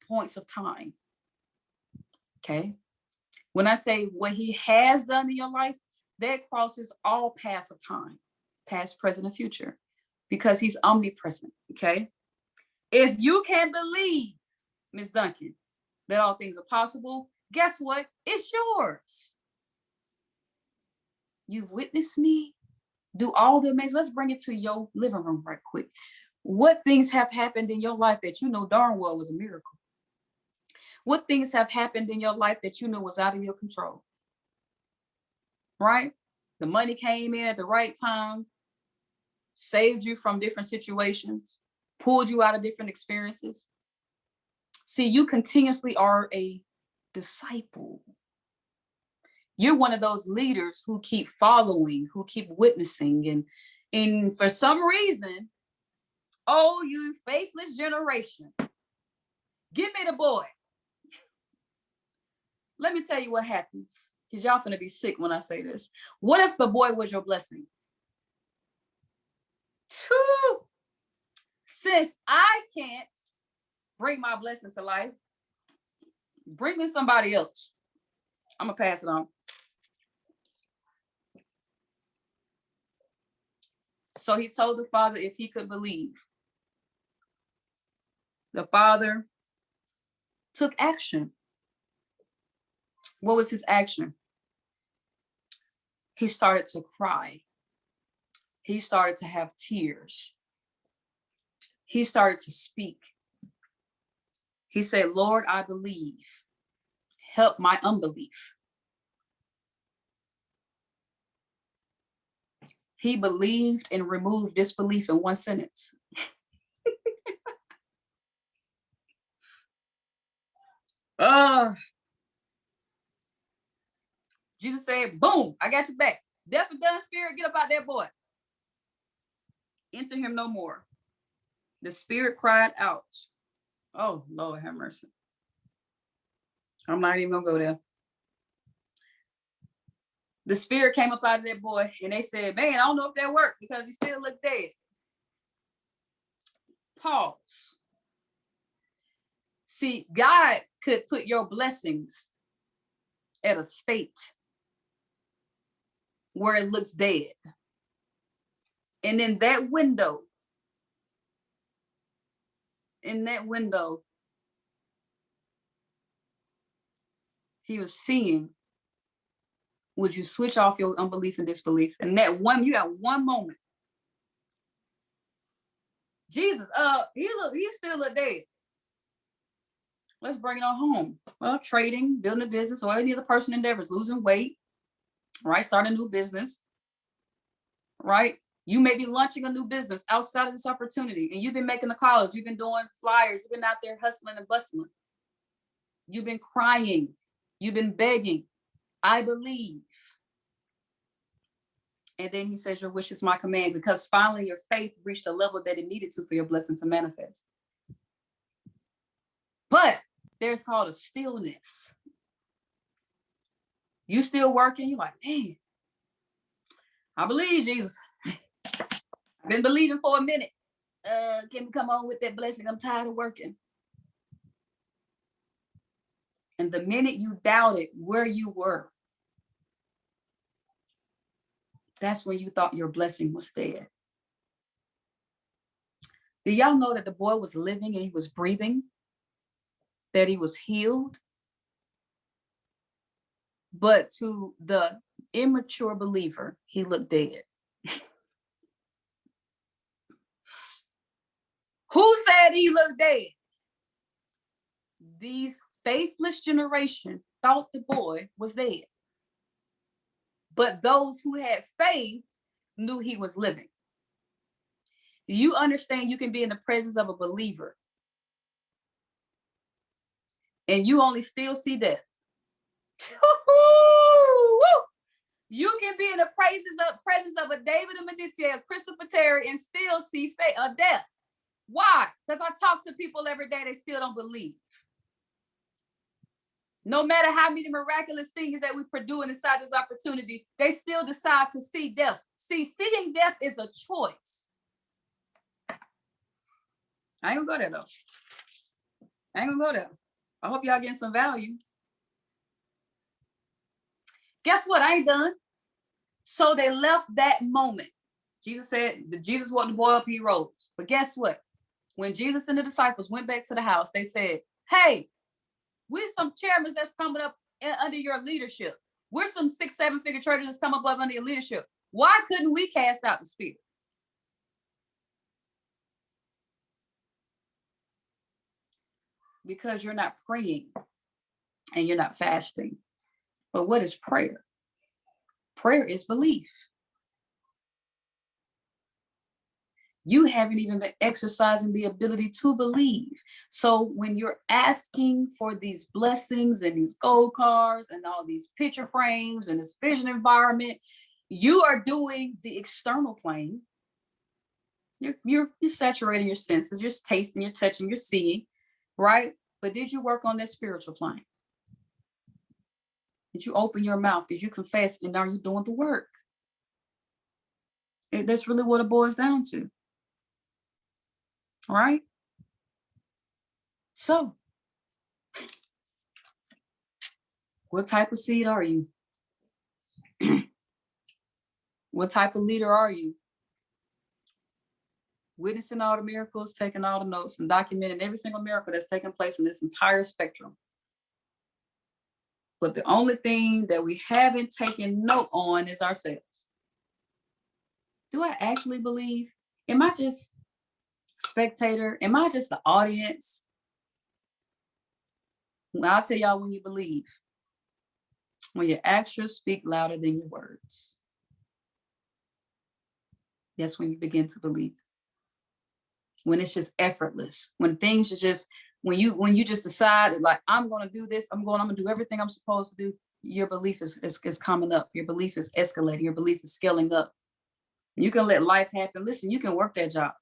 points of time. Okay. When I say what he has done in your life, that crosses all paths of time, past, present, and future, because he's omnipresent. Okay. If you can believe, Ms. Duncan, that all things are possible, guess what? It's yours. You've witnessed me do all the amazing. Let's bring it to your living room right quick. What things have happened in your life that you know darn well was a miracle? What things have happened in your life that you know was out of your control? Right? The money came in at the right time, saved you from different situations, pulled you out of different experiences. See, you continuously are a disciple. You're one of those leaders who keep following, who keep witnessing. And for some reason, oh, you faithless generation, give me the boy. Let me tell you what happens, because y'all finna be sick when I say this. What if the boy was your blessing? Since I can't bring my blessing to life, bring me somebody else. I'm gonna pass it on. So he told the father if he could believe. The father took action. What was his action? He started to cry. He started to have tears. He started to speak. He said, Lord, I believe. Help my unbelief. He believed and removed disbelief in one sentence. Jesus said, boom, I got your back. Deaf and dumb spirit, get up out that boy. Enter him no more. The spirit cried out. Oh, Lord have mercy. I'm not even gonna go there. The spirit came up out of that boy and they said, man, I don't know if that worked because he still looked dead. Pause. See, God could put your blessings at a state where it looks dead. And in that window, He was seeing, would you switch off your unbelief and disbelief? And that one, you got one moment. Jesus, he still look dead. Let's bring it on home. Well, trading, building a business, or any other person endeavors, losing weight, right? Starting a new business, right? You may be launching a new business outside of this opportunity, and you've been making the calls, you've been doing flyers, you've been out there hustling and bustling. You've been crying, you've been begging, I believe. And then he says, your wish is my command, because finally your faith reached a level that it needed to for your blessing to manifest. But there's called a stillness. You still working, you're like, man, I believe, Jesus. I've been believing for a minute. Can we come on with that blessing? I'm tired of working. And the minute you doubted where you were, that's when you thought your blessing was dead. Do y'all know that the boy was living and he was breathing? That he was healed? But to the immature believer, he looked dead. Who said he looked dead? These faithless generation thought the boy was dead. But those who had faith knew he was living. You understand you can be in the presence of a believer and you only still see death. You can be in the presence of a David Medici, a Christopher Terry, and still see death. Why? Because I talk to people every day, they still don't believe. No matter how many miraculous things that we produce inside this opportunity, they still decide to see death. See, seeing death is a choice. I ain't gonna go there though. I ain't gonna go there. I hope y'all getting some value. Guess what? I ain't done. So they left that moment. Jesus said, Jesus woke the boy up, he rose. But guess what? When Jesus and the disciples went back to the house, they said, hey, we're some chairmen that's coming up under your leadership. We're some 6-7 figure churches that's come up under your leadership. Why couldn't we cast out the spirit? Because you're not praying and you're not fasting. But what is prayer? Prayer is belief. You haven't even been exercising the ability to believe. So when you're asking for these blessings and these gold cars and all these picture frames and this vision environment, you are doing the external plane. You're saturating your senses, you're tasting, you're touching, you're seeing, right? But did you work on that spiritual plane? Did you open your mouth? Did you confess? And are you doing the work? That's really what it boils down to. Right? So, what type of seed are you? What type of leader are you? Witnessing all the miracles, taking all the notes, and documenting every single miracle that's taking place in this entire spectrum. But the only thing that we haven't taken note on is ourselves. Do I actually believe? Am I just a spectator? Am I just the audience? Well, I'll tell y'all when you believe. When your actions speak louder than your words. That's when you begin to believe. When it's just effortless. When things are just, when you just decide, like, I'm going to do this, I'm going to do everything I'm supposed to do, your belief is coming up. Your belief is escalating. Your belief is scaling up. You can let life happen. Listen, you can work that job.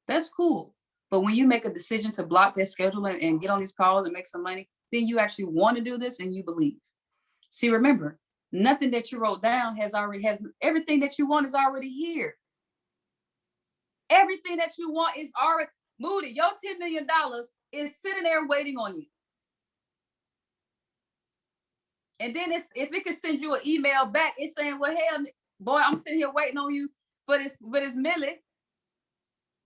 That's cool. But when you make a decision to block that schedule and get on these calls and make some money, then you actually want to do this and you believe. See, remember, nothing that you wrote down has everything that you want is already here. Everything that you want is already, Moody, your $10 million is sitting there waiting on you. And then if it could send you an email back, it's saying, well, hell, boy, I'm sitting here waiting on you for this milli,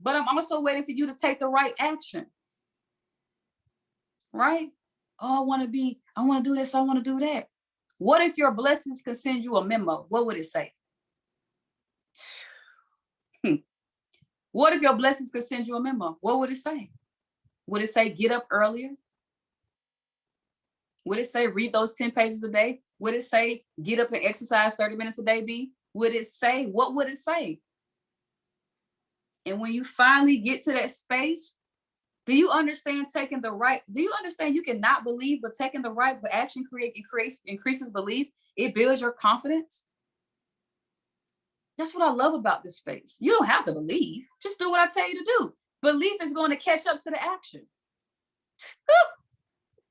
but I'm also waiting for you to take the right action. Right? Oh, I want to do this. I want to do that. What if your blessings could send you a memo? What would it say? What if your blessings could send you a memo? What would it say? Would it say get up earlier? Would it say read those 10 pages a day? Would it say get up and exercise 30 minutes a day, B? Would it say, what would it say? And when you finally get to that space, do you understand taking the right? Do you understand you cannot believe, but taking the right action increases belief? It builds your confidence. That's what I love about this space. You don't have to believe. Just do what I tell you to do. Belief is going to catch up to the action.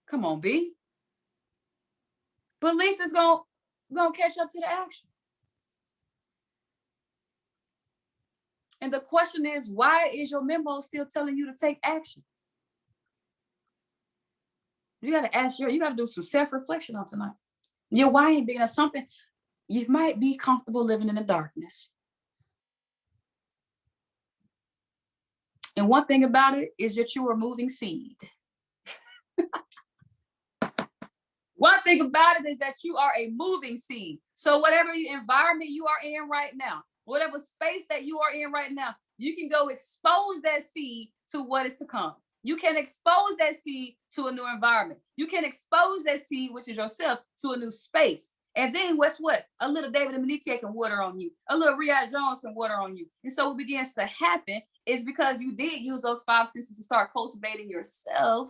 Come on, B. Belief is going to catch up to the action. And the question is, why is your memo still telling you to take action? You got to ask you got to do some self-reflection on tonight. Your why ain't big enough. Something, you might be comfortable living in the darkness. And one thing about it is that you are moving seed. One thing about it is that you are a moving seed. So whatever environment you are in right now, whatever space that you are in right now, you can go expose that seed to what is to come. You can expose that seed to a new environment. You can expose that seed, which is yourself, to a new space. And then what's what? A little David Amenitia can water on you. A little Riyadh Jones can water on you. And so what begins to happen is because you did use those 5 senses to start cultivating yourself.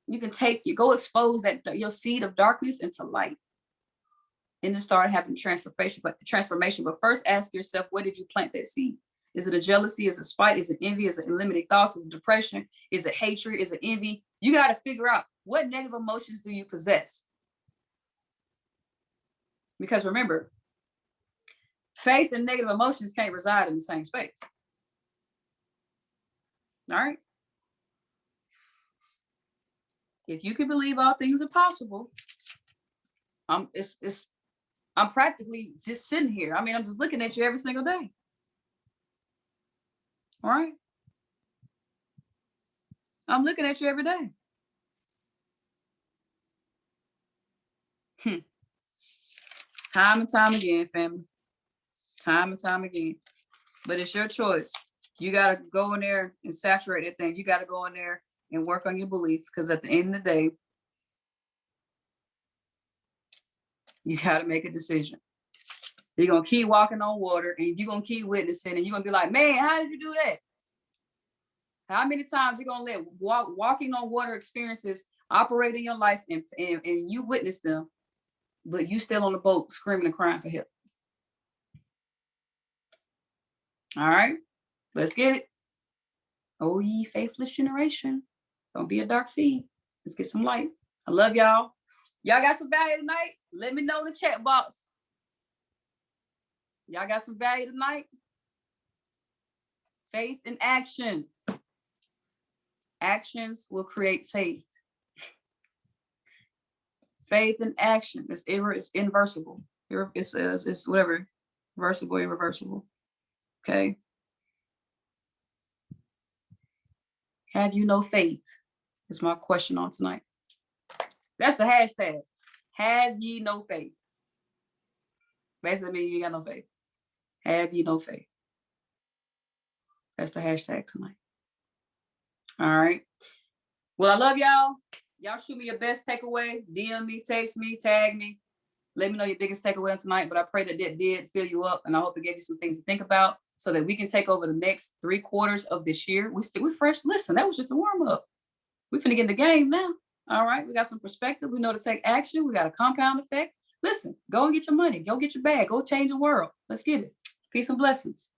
You can go expose your seed of darkness into light. And then start having transformation. But first ask yourself, where did you plant that seed? Is it a jealousy? Is it spite? Is it envy? Is it limiting thoughts? Is it depression? Is it hatred? Is it envy? You got to figure out what negative emotions do you possess? Because remember, faith and negative emotions can't reside in the same space. All right. If you can believe all things are possible, I'm practically just sitting here. I mean, I'm just looking at you every single day. All right. I'm looking at you every day. Time and time again, family. Time and time again. But it's your choice. You got to go in there and saturate that thing. You got to go in there and work on your belief, because at the end of the day, you got to make a decision. You're going to keep walking on water, and you're going to keep witnessing, and you're going to be like, man, how did you do that? How many times you're going to let walking on water experiences operate in your life, and you witness them, but you still on the boat screaming and crying for help? All right, let's get it. Oh, ye faithless generation. Don't be a dark seed. Let's get some light. I love y'all. Y'all got some value tonight? Let me know in the chat box. Y'all got some value tonight? Faith and action. Actions will create faith. Faith and action. It's inversible. It's whatever. Reversible, irreversible. Okay. Have you no faith? Is my question on tonight. That's the hashtag. Have ye no faith? Basically means you got no faith. Have ye no faith? That's the hashtag tonight. All right. Well, I love y'all. Y'all shoot me your best takeaway. DM me, text me, tag me. Let me know your biggest takeaway tonight. But I pray that did fill you up, and I hope it gave you some things to think about so that we can take over the next 3 quarters of this year. We're fresh. Listen, that was just a warm up. We're finna get in the game now. All right. We got some perspective. We know to take action. We got a compound effect. Listen, go and get your money. Go get your bag. Go change the world. Let's get it. Peace and blessings.